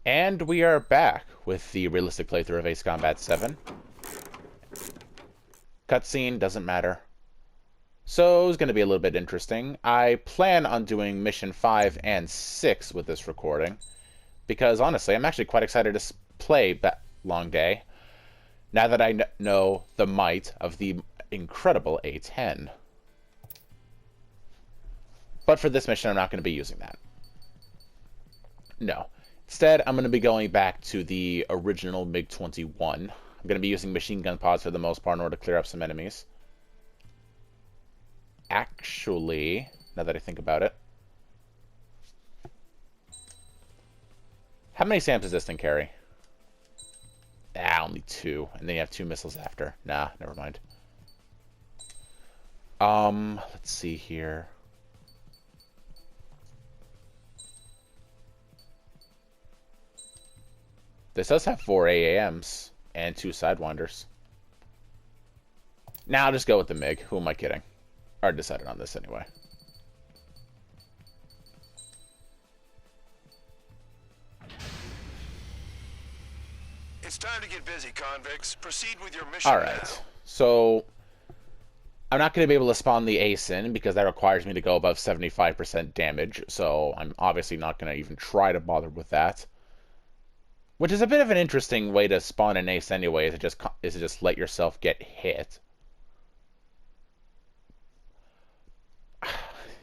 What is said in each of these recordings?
And we are back with the realistic playthrough of Ace Combat 7. Cutscene, doesn't matter. So it's going to be a little bit interesting. I plan on doing Mission 5 and 6 with this recording, because honestly, I'm actually quite excited to play Long Day, now that I know the might of the incredible A10. But for this mission, I'm not going to be using that. No. Instead, I'm going to be going back to the original MiG-21. I'm going to be using machine gun pods for the most part in order to clear up some enemies. Actually, now that I think about it, how many SAMs does this thing carry? Only 2. And then you have 2 missiles after. Nah, never mind. Let's see here. This does have 4 AAMs and 2 Sidewinders. Now I'll just go with the MiG. Who am I kidding? I already decided on this anyway. It's time to get busy, convicts. Proceed with your mission. Alright, so I'm not going to be able to spawn the ace in because that requires me to go above 75% damage, so I'm obviously not going to even try to bother with that. Which is a bit of an interesting way to spawn an ace anyway, is to just let yourself get hit.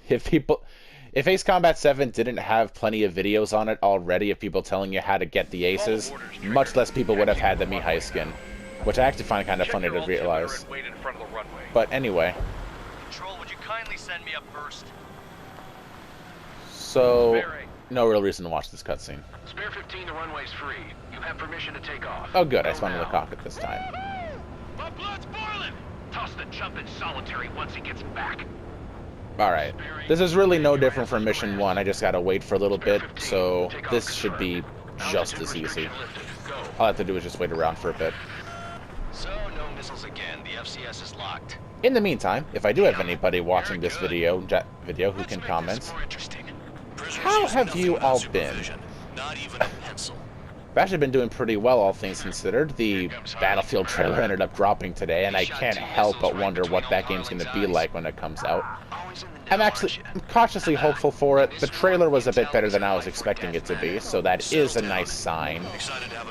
If Ace Combat 7 didn't have plenty of videos on it already of people telling you how to get the aces, much less people would have had the Mihai skin. Which I actually find kind of funny to realize. But anyway. Control, would you kindly send me up first? So, no real reason to watch this cutscene. Spare 15, the runway's free. You have permission to take off. Oh good, I spawned in the cockpit this time. My blood's boiling! Toss the chump in solitary once he gets back. Alright, this is really no different from Mission 1, I just gotta wait for a little bit, so this should be just as easy. All I have to do is just wait around for a bit. So, no missiles again, the FCS is locked. In the meantime, if I do have anybody watching this video who can comment, how have you all been? I've actually been doing pretty well, all things considered. The Battlefield trailer ended up dropping today, and I can't help but wonder what that game's going to be like when it comes out. I'm cautiously hopeful for it. The trailer was a bit better than I was expecting it to be, so that is a nice sign.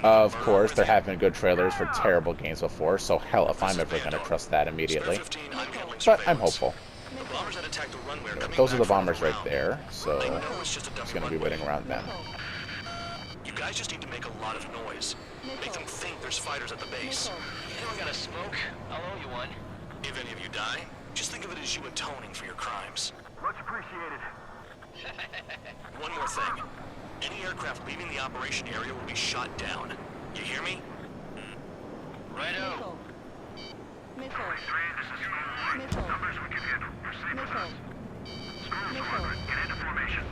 Of course, there have been good trailers for terrible games before, so hell if I'm ever going to trust that immediately. But I'm hopeful. Those are the bombers right there, so I'm just going to be waiting around them. You guys just need to make a lot of noise. Make them think there's fighters at the base. Anyone got a smoke? I'll owe you one. If any of you die, just think of it as you atoning for your crimes. Much appreciated. One more thing. Any aircraft leaving the operation area will be shot down. You hear me? Righto. Missile. Missile. Numbers we can handle. Proceed with us. Get into formation.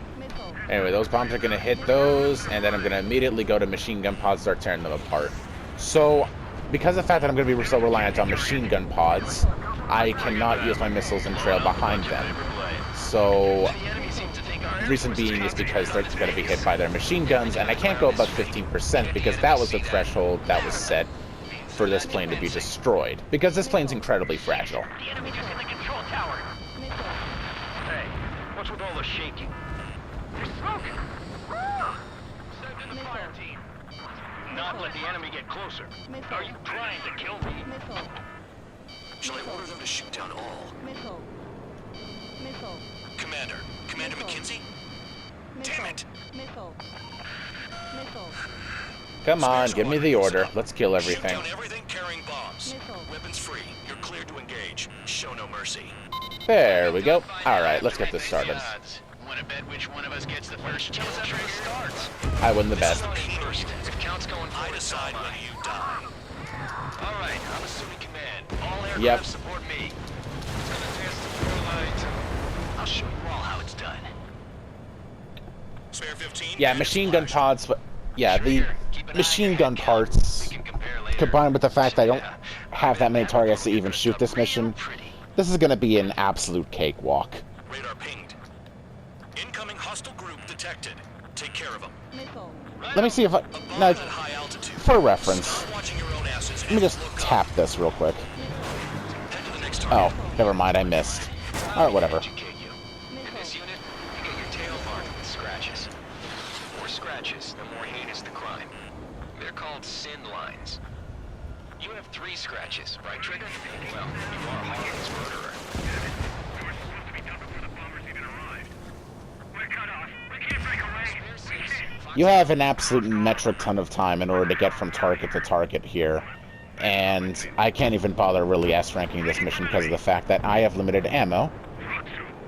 Anyway, those bombs are going to hit those, and then I'm going to immediately go to machine gun pods, start tearing them apart. So, because of the fact that I'm going to be so reliant on machine gun pods, I cannot use my missiles and trail behind them. So, the reason being is because they're going to be hit by their machine guns, and I can't go above 15% because that was the threshold that was set for this plane to be destroyed. Because this plane's incredibly fragile. The enemy just hit the control tower. Hey, what's with all the shaking? There's smoke! Send in the fire team. Not let the enemy get closer. Are you trying to kill me? Shall I order them to shoot down all? Commander McKenzie? Damn it! Come on, give me the order. Let's kill everything. Shoot down everything carrying bombs. Weapons free. You're cleared to engage. Show no mercy. There we go. Alright, let's get this started. Wanna bet which one of us gets the first chance at trigger starts? I win the bet. First. If counts going I forward, decide whether you die. Alright, I'm assuming command. All aircraft Yep. support me. I'll show you all how it's done. Spare 15? Yeah, machine gun pods, but yeah, the machine gun parts, combined with the fact that I don't have that many targets to even shoot this mission, this is going to be an absolute cakewalk. Radar pinged. Incoming hostile group detected. Take care of them. Missile. Right Let me see if I... No, At high altitude. for reference, Stop watching your own asses let me just tap this real quick. head to the next Oh, target. never mind, I missed. Alright, whatever. Educate you. In this unit, you get your tail marked with scratches. The more scratches, the more heinous the crime. They're called sin lines. You have 3 scratches, right, Trigger? Well, you are Harlan's murderer. You have an absolute metric ton of time in order to get from target to target here. And I can't even bother really S-ranking this mission because of the fact that I have limited ammo.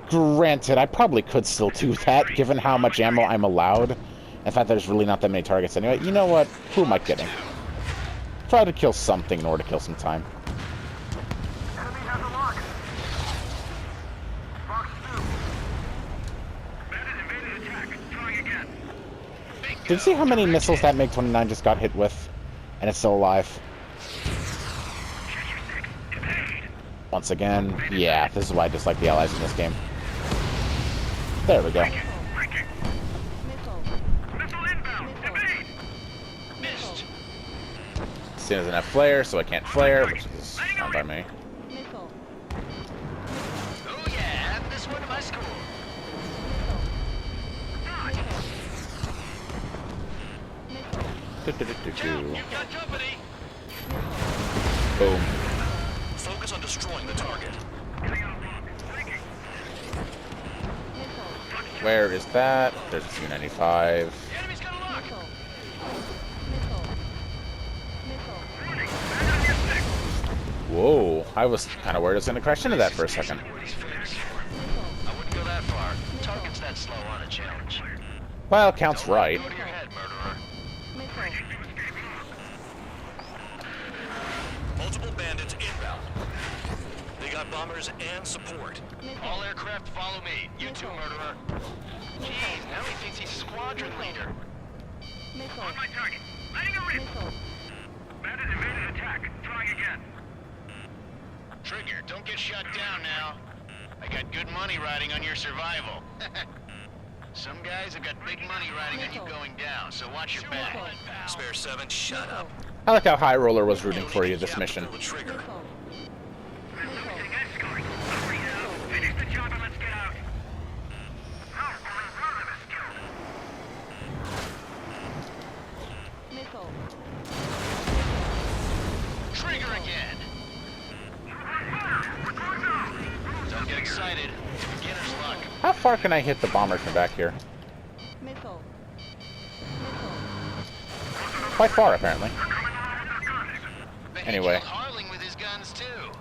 Granted, I probably could still do that, given how much ammo I'm allowed. In fact, there's really not that many targets anyway. You know what? Who am I kidding? Try to kill something in order to kill some time. Did you see how many missiles that MiG-29 just got hit with? And it's still alive. Once again, yeah, this is why I dislike the Allies in this game. There we go. Missed. Sin doesn't have flare, so I can't flare, which is fine by me. Missile. Oh yeah, add this one to my school. Do-do-do-do-do. You've got company. Boom. Focus on destroying the target. Where is that? There's a 295. The enemy's got a lock. Whoa, I was kind of worried I was going to crash into that for a second. What he's famous for. I wouldn't go that far. Target's that slow on a challenge. Well, counts right. Go to your head, murderer. Multiple bandits inbound. They got bombers and support. All aircraft follow me. You too, murderer. Jeez, now he thinks he's squadron leader. On my target. Letting her rip. Bandit evaded attack. Trying again. Trigger, don't get shut down now. I got good money riding on your survival. Some guys have got big money riding on you going down, so watch your back. Spare 7, shut up. I like how High Roller was rooting for you this mission. With Trigger. Finish the job and let's get out. Trigger again. Don't get excited. Beginner's luck. How far can I hit the bombers from back here? Missile. Quite far, apparently. Bet Anyway. he killed Harling with his guns too.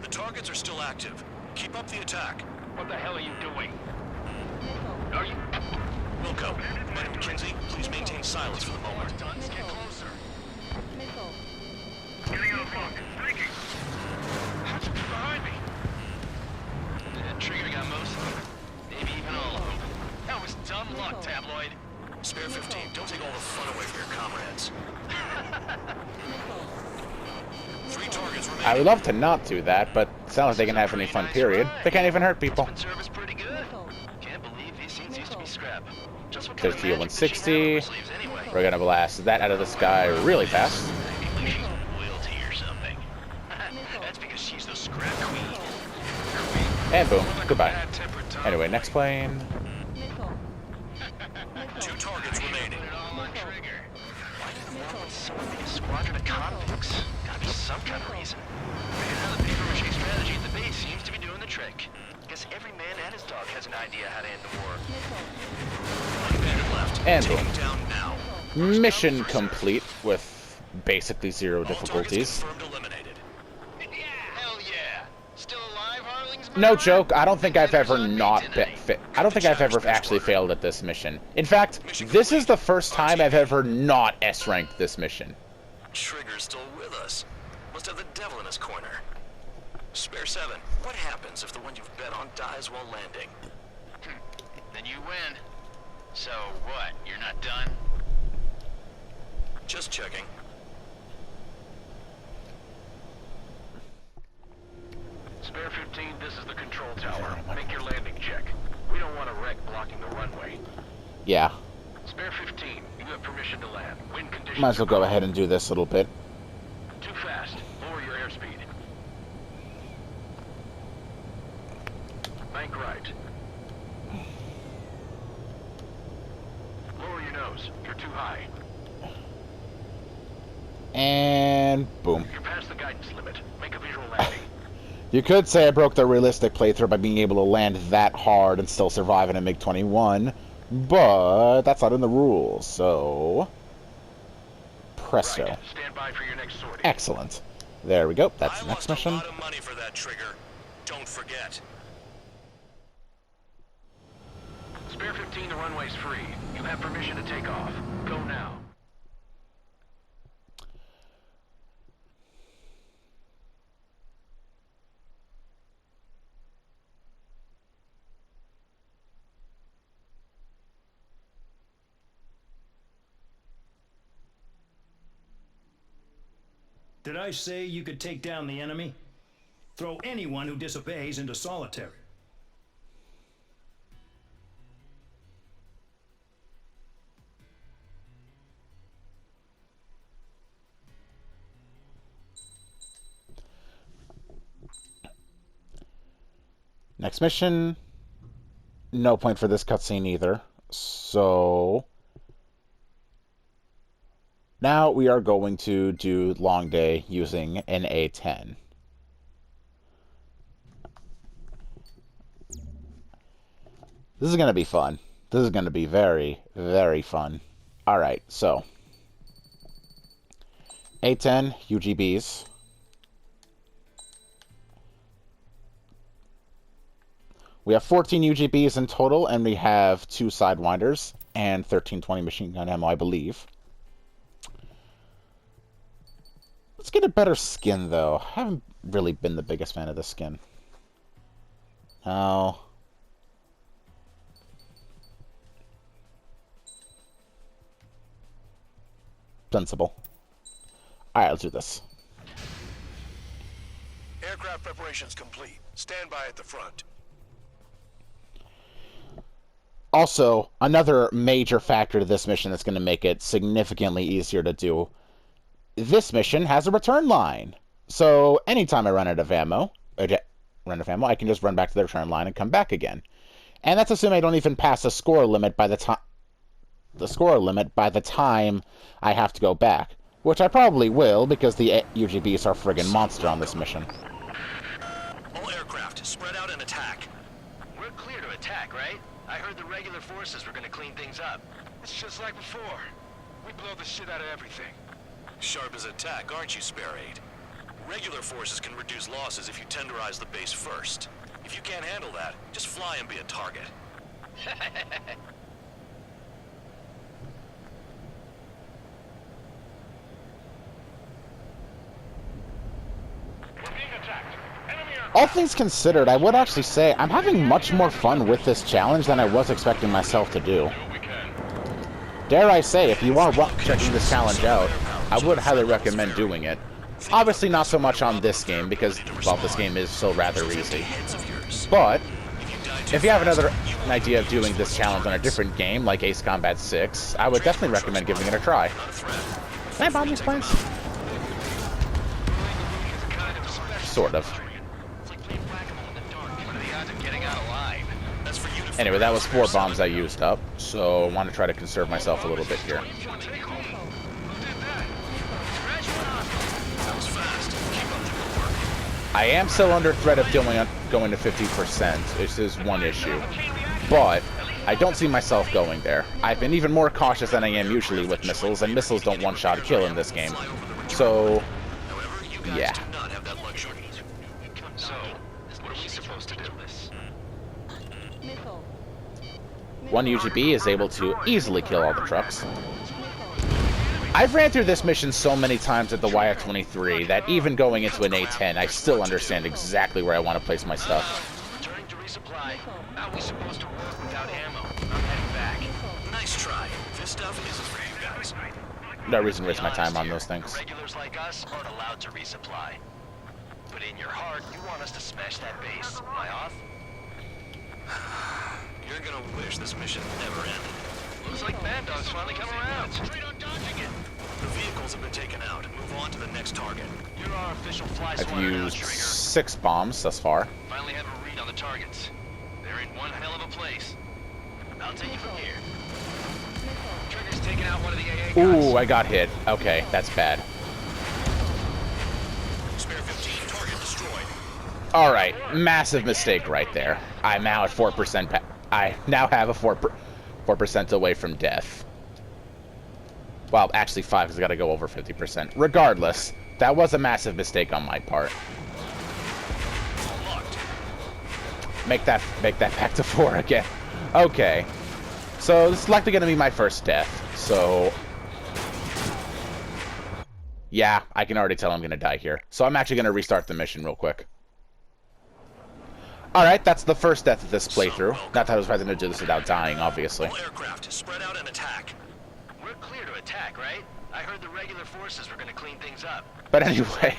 The targets are still active. Keep up the attack. What the hell are you doing? Are you? Wilco, Commander McKenzie, please maintain silence for the moment. Guns, get closer. Missile. Getting out of block. Breaking. How'd you get behind me? Trigger got most of them. Maybe even all of them. That was dumb luck, Tabloid. Spare 15, don't take all the fun away from your comrades. 3 targets remain. I would love to not do that, but it's not like they can have any fun, period. They can't even hurt people. Been service pretty good. Can't believe these scenes used to be scrap. Just what There's kind of the magic does she have 160. up her sleeves anyway? We're gonna blast that out of the sky really fast. Maybe she's royalty or something. That's because she's the scrap queen. And boom, goodbye. Anyway, next plane. Missile. 2 targets remaining. Put it all on Trigger. Why did the world want someone make a squadron of convicts? Gotta be some kind of reason. Figured out the paper-mache strategy at the base seems to be doing the trick. Guess every man and his dog has an idea how to end the war. One bandit left. And Take boom. him down now. Mission complete with basically zero All targets difficulties. confirmed eliminated. Hell yeah! Still alive, Harling's No murderer? joke, I don't think I've ever Dinner's on me not tonight. I don't think I've ever actually failed at this mission. In fact, this is the first time I've ever not S-ranked this mission. Trigger's still with us. Must have the devil in his corner. Spare 7, what happens if the one you've bet on dies while landing? Then you win. So what? You're not done? Just checking. Spare 15, this is the control tower. Make your landing check. We don't want a wreck blocking the runway. Yeah. Spare 15. You have permission to land. Wind conditions. Might as well go ahead and do this a little bit. Too fast. Lower your airspeed. Bank right. Lower your nose. You're too high. And boom. You're past the guidance limit. Make a visual landing. You could say I broke the realistic playthrough by being able to land that hard and still survive in a MiG-21, but that's not in the rules, so... Presto. Right. Stand by for your next sortie. Excellent. There we go. That's the next mission. I lost a lot of money for that trigger. Don't forget. Spare 15, the runway's free. You have permission to take off. Go now. Did I say you could take down the enemy? Throw anyone who disobeys into solitary. Next mission. No point for this cutscene either. So... now we are going to do Long Day using an A-10. This is going to be fun. This is going to be very, very fun. Alright, so. A-10, UGBs. We have 14 UGBs in total, and we have 2 Sidewinders and 1320 machine gun ammo, I believe. Let's get a better skin, though. I haven't really been the biggest fan of this skin. Oh. Sensible. Alright, let's do this. Aircraft preparations complete. Stand by at the front. Also, another major factor to this mission that's going to make it significantly easier to do. This mission has a return line. So, anytime I run out of ammo, I can just run back to the return line and come back again. And that's assuming I don't even pass the score limit by the time I have to go back. Which I probably will, because the UGBs are friggin' monster on this mission. All aircraft, spread out and attack. We're clear to attack, right? I heard the regular forces were gonna clean things up. It's just like before. We blow the shit out of everything. Sharp as attack, aren't you, Spare 8? Regular forces can reduce losses if you tenderize the base first. If you can't handle that, just fly and be a target. We're being attacked. Enemy aircraft. All things considered, I would actually say I'm having much more fun with this challenge than I was expecting myself to do. Dare I say, if you are checking this challenge out, I would highly recommend doing it. Obviously not so much on this game, because, well, this game is so rather easy. But, if you have an idea of doing this challenge on a different game, like Ace Combat 6, I would definitely recommend giving it a try. Can I bomb these planes? Sort of. Anyway, that was 4 bombs I used up, so I want to try to conserve myself a little bit here. I am still under threat of going to 50%, which is one issue. But I don't see myself going there. I've been even more cautious than I am usually with missiles, and missiles don't one-shot kill in this game. So, yeah. So, what are we supposed to do? Missile. One UGB is able to easily kill all the trucks. I've ran through this mission so many times at the YF-23 that even going into an A-10, I still understand exactly where I want to place my stuff. Turning to resupply. How are we supposed to work without ammo? I'm heading back. Nice try. This stuff isn't for you guys. No reason to waste my time on those things. Regulars like us aren't allowed to resupply. But in your heart, you want us to smash that base. Am I off? You're gonna wish this mission never ended. Looks like Mad Dog's finally come around. Straight on dodging it. The vehicles have been taken out. Move on to the next target. You're our official fly I've swatter now, used Trigger. 6 bombs thus far. Finally have a read on the targets. They're in one hell of a place. I'll take you from here. Trigger's taking out one of the AA guys. Ooh, I got hit. Okay, that's bad. Spare 15. Target destroyed. Alright, massive mistake right there. I'm now at 4%. I now have a 4% away from death. Well, actually 5 because I gotta go over 50%. Regardless, that was a massive mistake on my part. Locked. Make that back to 4 again. Okay. So this is likely gonna be my first death. So yeah, I can already tell I'm gonna die here. So I'm actually gonna restart the mission real quick. Alright, that's the first death of this playthrough. Not that I was planning to do this without dying, obviously. All aircraft, spread out and attack. We're clear to attack, right? I heard the regular forces were gonna clean things up. But anyway,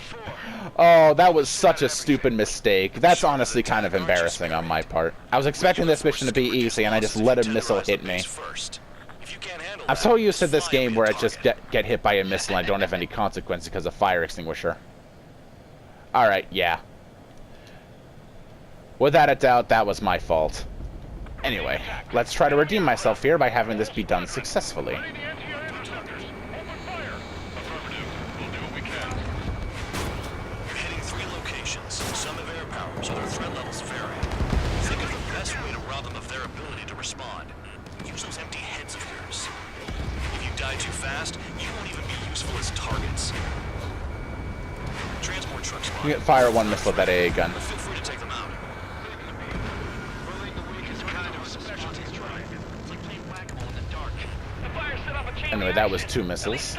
oh, that was such a stupid mistake. That's honestly kind of embarrassing on my part. I was expecting this mission to be easy, and I just let a missile hit me. I'm so used to this game where I just get hit by a missile and I don't have any consequences because of fire extinguisher. Alright, yeah. Without a doubt, that was my fault. Anyway, let's try to redeem myself here by having this be done successfully. Some have air power, so their threat levels vary. Think of the best way to rob them of their ability to respond. Use those empty heads of yours. If you die too fast, you won't even be useful as targets. Transport trucks You can fire one missile with that AA gun. Feel free to take them out. Rolling the weak is kind of a specialty drive. It's like playing whack-a-mole in the dark. The fire set off a chain Anyway, that was reaction. 2 missiles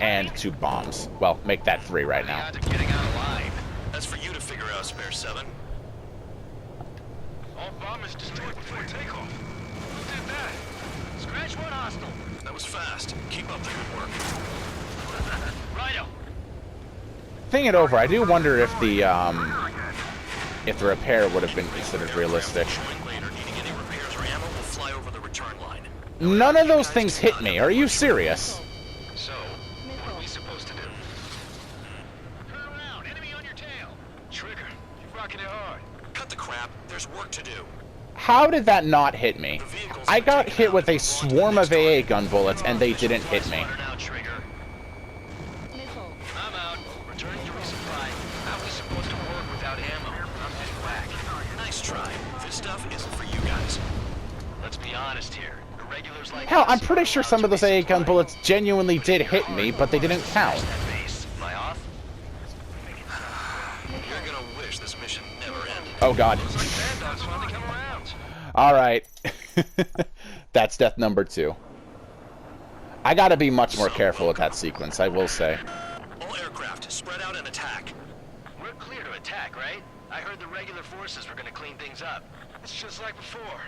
and 2 bombs. Well, make that 3 right The now. odds of getting out alive. That's for you to figure out, Spare 7. All bombers destroyed before takeoff. Who did that? Scratch one hostile. That was fast. Keep up the good work. Righto. Thinking it over, I do wonder if the repair would have been considered realistic. Join later. Needing any repairs or ammo will fly over the return line. None of those things hit me. Are you serious? So, what are we supposed to do? Turn around. Enemy on your tail. Trigger, you're rocking it hard. Cut the crap. There's work to do. How did that not hit me? I got hit with a swarm of AA gun bullets and they didn't hit me. Swatter now, Trigger. Missile. I'm out. Returning to resupply. How are we supposed to work without ammo? I'm heading back. Nice try. This stuff isn't for you guys. Let's be honest here. The regulars like Hell, us I'm pretty sure some of those AA gun bullets genuinely did hit me, but they didn't count. That base. Am I off? You're gonna wish this mission never ended. Oh god. Looks like Mad Dog's finally come around. Alright. That's death number 2. I gotta be much more careful with that sequence, I will say. All aircraft, spread out and attack. We're clear to attack, right? I heard the regular forces were gonna clean things up. It's just like before.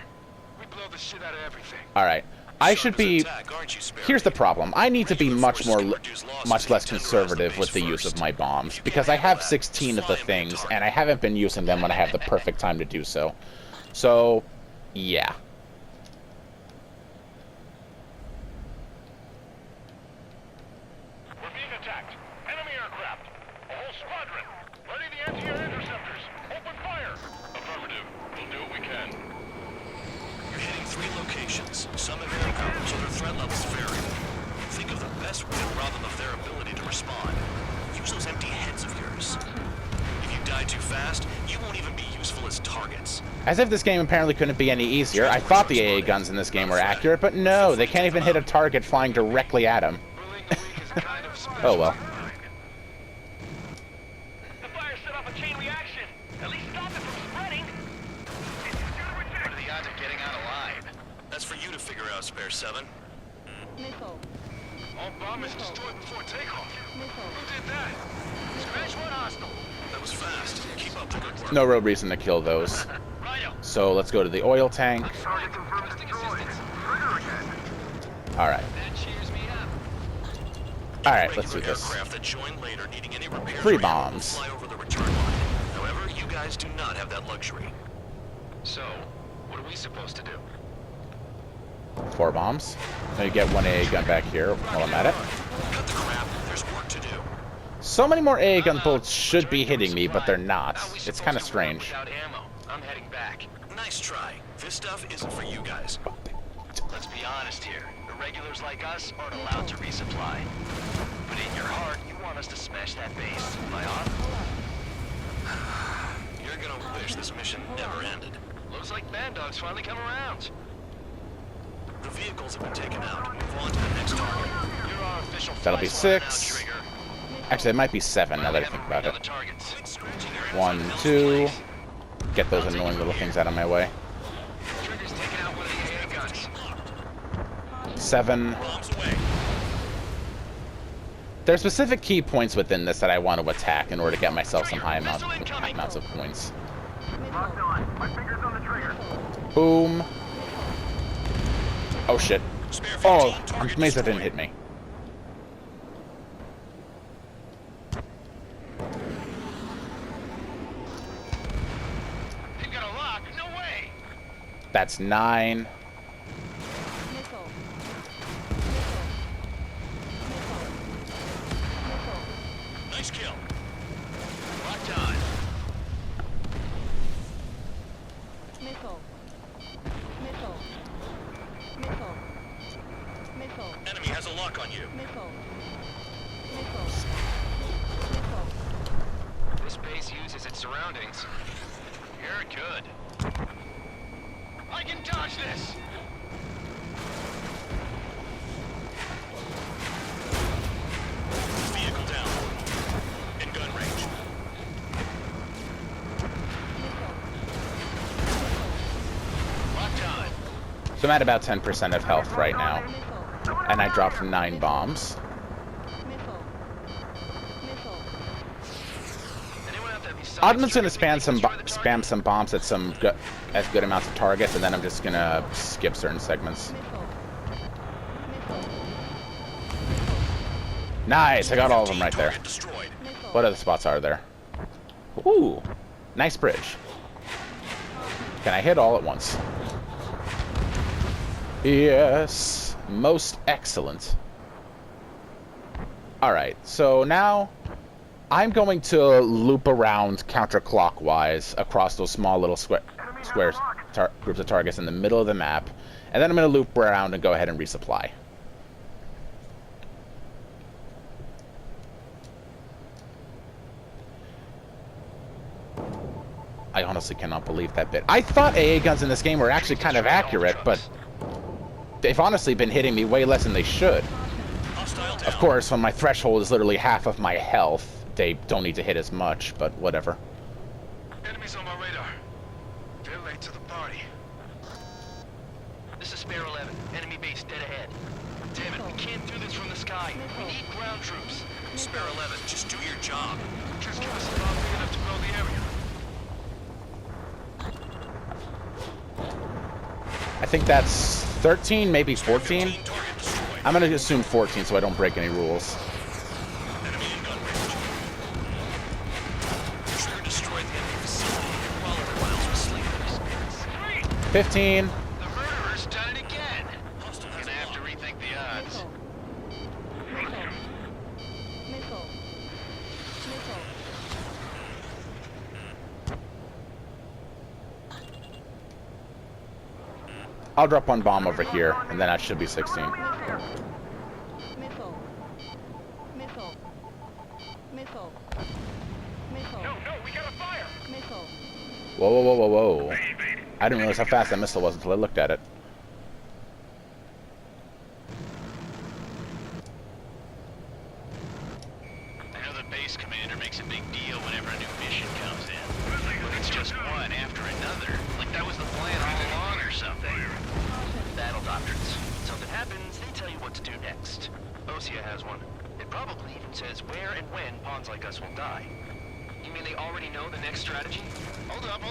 We blow the shit out of everything. Alright. I should be... Attack, aren't you, Sparrow? Here's the problem. I need to be much less conservative with the use of my bombs, because I have 16 of the things, and I haven't been using them when I have the perfect time to do so. So, yeah. We're being attacked. Enemy aircraft. A whole squadron. Ready the anti-air interceptors. Open fire. Affirmative. We'll do what we can. You're hitting 3 locations. Some have air power, so their threat levels vary. Think of the best way to rob them of their ability to respond. Use those empty heads of yours. If you die too fast, you won't even be useful as targets. As if this game apparently couldn't be any easier. I thought the AA guns in this game were accurate, but no, they can't even hit a target flying directly at them. Bullying the weak is a kind of special Oh well. The fire set off a chain reaction. At least stop it from spreading. What are the odds of getting out alive? That's for you to figure out, Spare 7. Missile. All bombers destroyed before takeoff. Missile. Who did that? Scratch one hostile. That was fast. Keep up the good work. No real reason to kill those. Righto. So let's go to the oil tank. Requesting assistance. Alright. That cheers me up. Alright, let's do Regular this. aircraft that join later, needing any repairs 3 or ammo, will bombs. fly over the return line. However, you guys do not have that luxury. So, what are we supposed to do? 4 bombs. Let me get one AA gun back here while I'm at it. Cut the crap. There's work to do. So many more AA gun bullets should be hitting me, but they're not. How are we It's supposed kind of to run strange. without ammo? I'm heading back. Nice try. This stuff isn't for you guys. Let's be honest here. Irregulars like us aren't allowed to resupply. But in your heart, you want us to smash that base. Am I on? You're gonna wish this mission never ended. Looks like Band Dog's finally come around. The vehicles have been taken out. Move on to the next target. You're our official That'll be fly squad 6. now, Trigger. Actually, it might be 7 now that I Have think a about read it. on the targets. Quit scratching your head 1, on Bill's 2. place. Get those annoying little things out of my way. Trigger's taking out one of the AA guns. 7. Bombs away. There are specific key points within this that I want to attack in order to get myself some high amounts of points. Boom. Oh shit. Spare 15, Oh, I'm target amazed that didn't destroyed. hit me. You got a lock? No way! That's 9. Missile. Nice kill. Locked on. Missile. Missile. Missile. Missile. Enemy has a lock on you. Missile. Missile. Missile. This base uses its surroundings. You're good. I can dodge this! Vehicle down. In gun range. Locked on. So I'm at about 10% of health right now. Missile. And I dropped 9 bombs. Missile. Missile. Anyone have that besides I'm just gonna Trigger think spam we can destroy the spam some bombs at some good amounts of targets, and then I'm just gonna skip certain segments. Missile. Missile. Nice, I got all of them right there. Target destroyed. Missile. What other spots are there? Ooh, nice bridge. Can I hit all at once? Yes, most excellent. Alright, so now I'm going to loop around counterclockwise across those small little squares, groups of targets in the middle of the map, and then I'm going to loop around and go ahead and resupply. I honestly cannot believe that bit. I thought AA guns in this game were actually kind of accurate, but they've honestly been hitting me way less than they should. Hostile down. Of course, when my threshold is literally half of my health, they don't need to hit as much, but whatever. Enemies on my radar. They're late to the party. This is Spare 11. Enemy base dead ahead. Damn it, we can't do this from the sky. We need ground troops. Spare 11, just do your job. Just give us a bomb big enough to blow the area. I think that's 13, maybe 14. 15, target destroyed. I'm going to assume 14 so I don't break any rules. Enemy in gun range. Trigger destroyed the enemy facility while everyone else was sleeping. 15. The murderer's done it again. Hostile has Gonna a have to lock. rethink the odds. Missile. Missile. Missile. I'll drop one bomb over here, and then that should be 16. Missile. Missile. Missile. Missile. Missile. No, we got a fire! Missile. Whoa, whoa, whoa, whoa, whoa. I didn't realize how fast that missile was until I looked at it. I know the base commander makes a big deal whenever a new mission comes in. But it's just one after another. Like that was the plan all along or something. Battle doctrines. Something happens, they tell you what to do next. Osea has one. It probably even says where and when pawns like us will die. You mean they already know the next strategy? Hold up.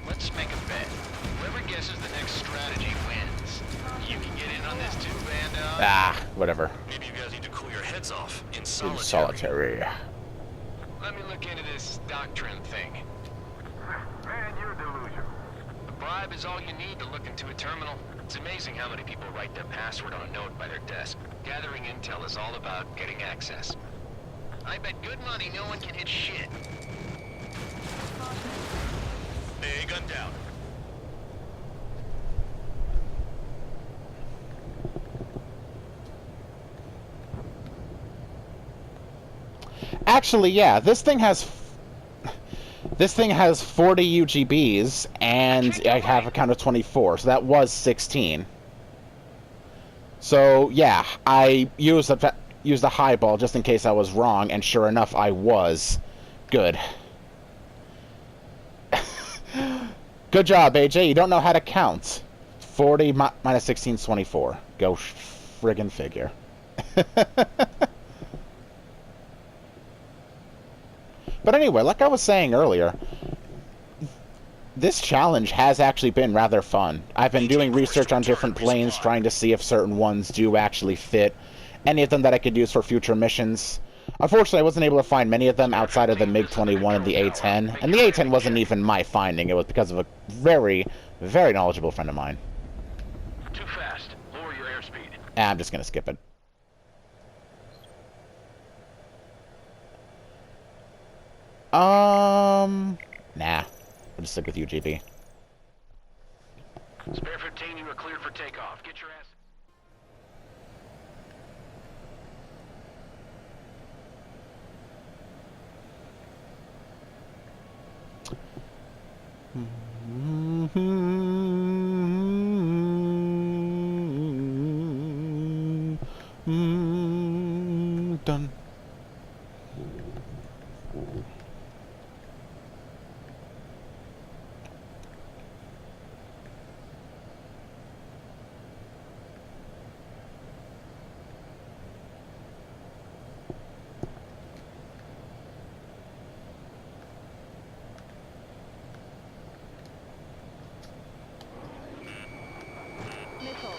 Let's make a bet. Whoever guesses the next strategy wins. You can get in on this too, Band Dog. Ah, whatever. Maybe you guys need to cool your heads off in In solitary. solitary. Let me look into this doctrine thing. Man, you're delusional. A bribe is all you need to look into a terminal. It's amazing how many people write their password on a note by their desk. Gathering intel is all about getting access. I bet good money no one can hit shit. Hey, gun down. Actually, yeah, this thing has 40 UGBs, and I have a count of 24, so that was 16. So yeah, I used a highball just in case I was wrong, and sure enough, I was. Good. Good job, AJ. You don't know how to count. 40 minus 16 is 24. Go friggin' figure. But anyway, like I was saying earlier, this challenge has actually been rather fun. I've been doing research on different planes, trying to see if certain ones do actually fit. Any of them that I could use for future missions. Unfortunately, I wasn't able to find many of them outside of the MiG-21 and the A-10. And the A-10 wasn't even my finding. It was because of a very, very knowledgeable friend of mine. Too fast. Lower your airspeed. I'm just going to skip it. Nah. I'll just stick with UGB. Spare 15, you are cleared for takeoff. Get your ass... Done. Missile.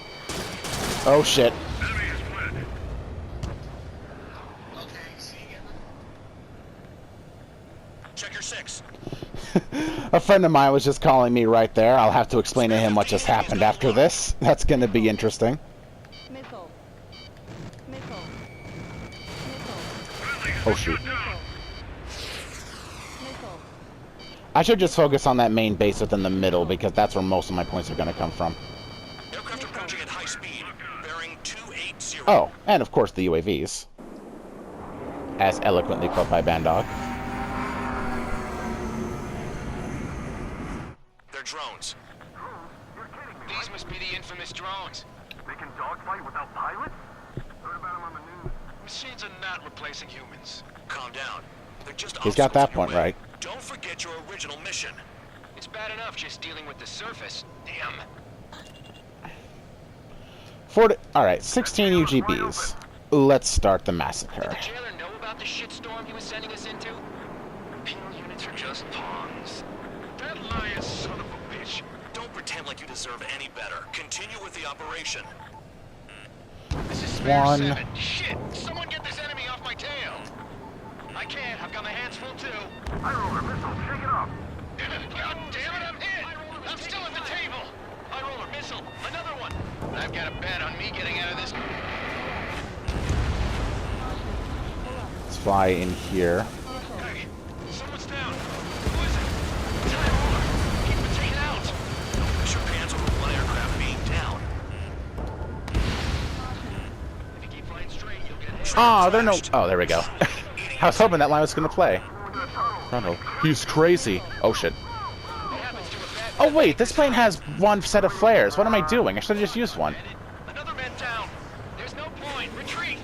Oh shit. Enemy is split. Check your 6. A friend of mine was just calling me right there. I'll have to explain to him what just happened after this. That's gonna be interesting. Missile. Missile. Oh shoot. Missile. Missile. I should just focus on that main base within the middle, because that's where most of my points are gonna come from. Aircraft approaching at high speed, bearing 280. Oh, and of course the UAVs. As eloquently called by Bandog. They're drones. You're kidding me, These must be the infamous drones. They can dogfight without pilots? Heard about them on the news. Machines are not replacing humans. Calm down. They're just He's got that obstacles in point your way. right. Don't forget your original mission. It's bad enough just dealing with the surface. Damn. Alright, 16 UGBs. Let's start the Did massacre. the jailer know about the shitstorm he was sending us into? Penal units are just pawns. That lion son of a bitch. Don't pretend like you deserve any better. Continue with the operation. This is spare One. 7. Shit! Someone get this enemy off my tail! I can't. I've got my hands full too. High roller missile, shake it off. God damn it, I'm hit! I'm still at the table! High roller missile, another one! I've got a bet on me getting out of this. Let's fly in here. Hey, someone's down. Who is it? It's high roller. Keep it taken out. Don't push your pants over one aircraft being down. If you keep flying straight, you'll get hit. Ah, there no... Oh, there we go. I was hoping that line was gonna play. Frontal. He's crazy. Oh shit. It happens to a bad Oh wait, this plane has one set of flares. What am I doing? I should have just used one. Another man down. There's no point. Retreat.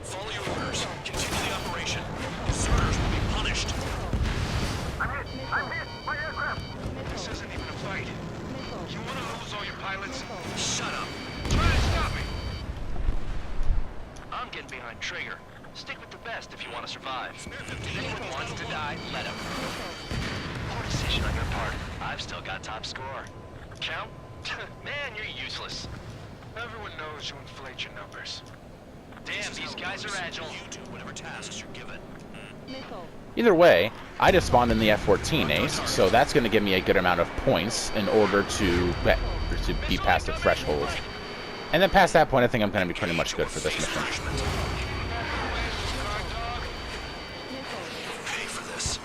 Follow your orders. Continue the operation. Deserters will be punished. I'm hit! I'm hit! My aircraft! This isn't even a fight. Missile. You want to lose all your pilots? Shut up. Try to stop me. I'm getting behind Trigger. Stick with the best if you want to survive. If anyone wants to die, let him. Poor decision on your part. I've still got top score. Count? Man, you're useless. Everyone knows you inflate your numbers. Damn, these guys are agile. You do whatever tasks you're given. Missile. Either way, I just spawned in the F-14 Ace, so that's going to give me a good amount of points in order to to be past the threshold. And then past that point, I think I'm going to be pretty much good for this mission. Pay for this.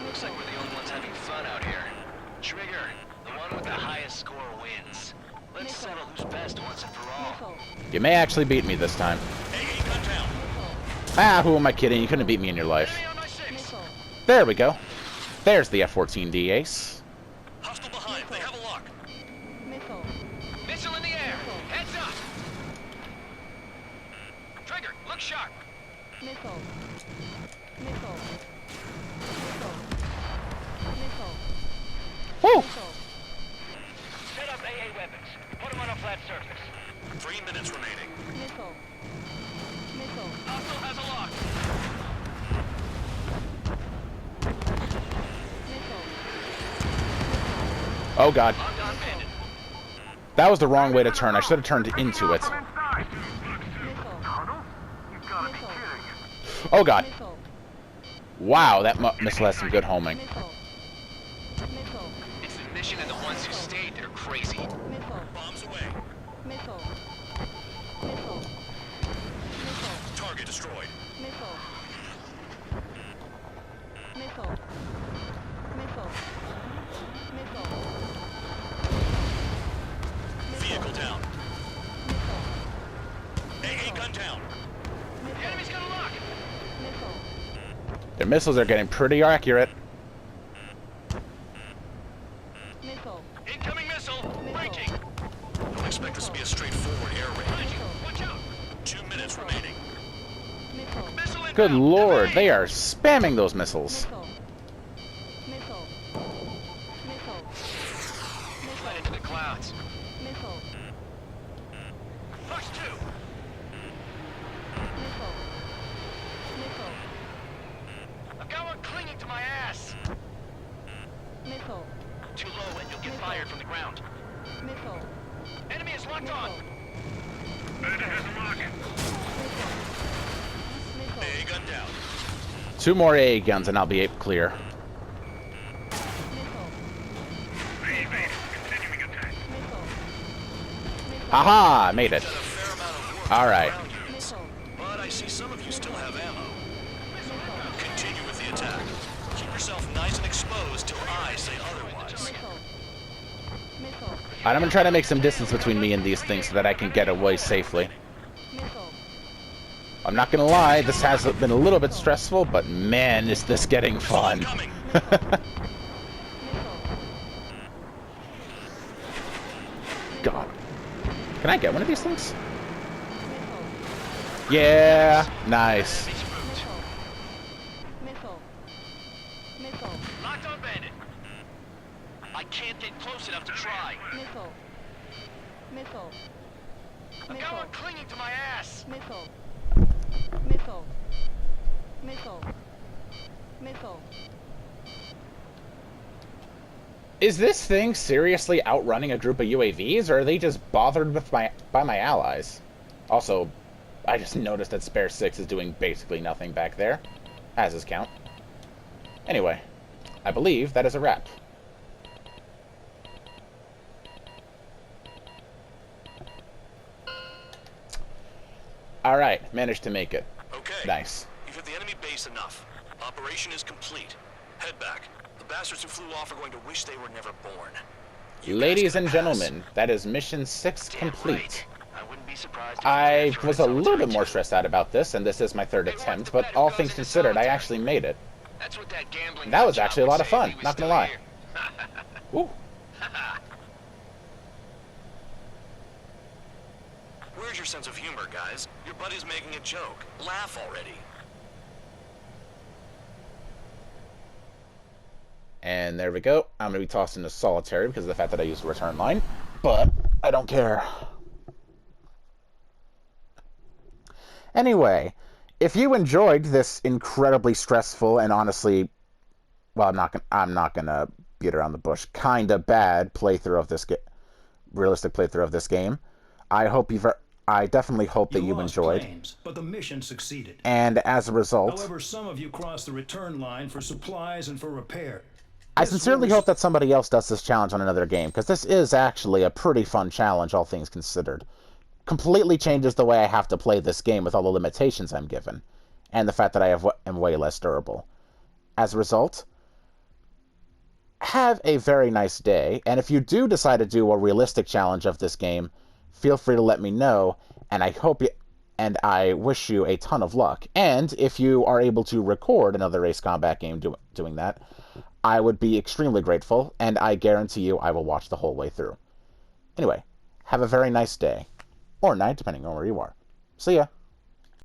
Looks like we're the only ones having fun out here. Trigger, the one with the highest score wins. Let's settle who's best once and for all. You may actually beat me this time. AA gun down. Ah, who am I kidding? You couldn't beat me in your life. Enemy on my six. There we go. There's the F-14D Ace. Hostile behind. They have a lock. Missile. Missile in the air. Heads up. Trigger, look sharp. Missile. Missile. Missile. Missile. Woo! Missile. Set up AA weapons. Put them on a flat surface. 3 minutes remaining. Missile. Missile. Hostile has a lock. Missile. Oh god. Locked on bandit. That was the wrong way to turn. I should have turned into it. Missile. Missile. Oh god. Missile. Wow, that missile has some good homing. Missile. Missile. It's the mission and the ones who stayed. They're crazy. Missile. Bombs away. Missile. Missile. Missile. Target destroyed. Missile. Missile. Missile. Missile. Vehicle down. Missile. AA gun down. The enemy's got a lock. Missile. Their missiles are getting pretty accurate. Missile. Incoming missile. Breaching. Don't expect this to be a straightforward air raid. Watch out. 2 minutes remaining. Missile. Missile inbound. Good lord, Evade. they are spamming those missiles. Missile. Missile. Missile. Fled into the clouds. Missile. Push 2. Missile. Missile. I've got one clinging to my ass. Missile. Too low and you'll get fired from the ground. Missile. Enemy is locked on. AA gun down. 2 more AA guns and I'll be clear. Haha, made it. Done a fair amount of work All right. around units, but I see some of you still have ammo. Continue with the attack. Keep yourself nice and exposed till I say otherwise. I'm gonna try to make some distance between me and these things so that I can get away safely. I'm not gonna lie, this has been a little bit stressful, but man, is this getting fun. Coming. God. Can I get one of these things? Yeah, nice. Locked on bandit. I can't get close enough to try. I've got one clinging to my ass. Missile. Is this thing seriously outrunning a group of UAVs, or are they just bothered with by my allies? Also, I just noticed that Spare 6 is doing basically nothing back there. As is count. Anyway, I believe that is a wrap. Alright, managed to make it. Okay. Nice. You've hit the enemy base enough. Operation is complete. Head back. The bastards who flew off are going to wish they were never born. You Ladies guys and gonna pass? gentlemen, that is mission 6 Damn complete. right. I wouldn't be surprised if I the was a little bit more stressed out about this, and this is my 3rd attempt, but all things considered, I actually made it. That's what that gambling That was nut actually a job lot would of say if fun, he was not gonna still lie. here. Ooh. Where's your sense of humor, guys? Your buddy's making a joke. Laugh already. And there we go. I'm going to be tossed into solitary because of the fact that I used the return line. But I don't care. Anyway, if you enjoyed this incredibly stressful and honestly, well, I'm not gonna beat around the bush, kinda bad playthrough of this realistic playthrough of this game, I definitely hope that you lost enjoyed. claims, but the mission succeeded. And as a result, However, some of you crossed the return line for supplies and for repair. I sincerely hope that somebody else does this challenge on another game, because this is actually a pretty fun challenge, all things considered. Completely changes the way I have to play this game with all the limitations I'm given, and the fact that I am way less durable. As a result, have a very nice day, and if you do decide to do a realistic challenge of this game, feel free to let me know, and I wish you a ton of luck. And if you are able to record another Ace Combat game doing that, I would be extremely grateful, and I guarantee you I will watch the whole way through. Anyway, have a very nice day. Or night, depending on where you are. See ya.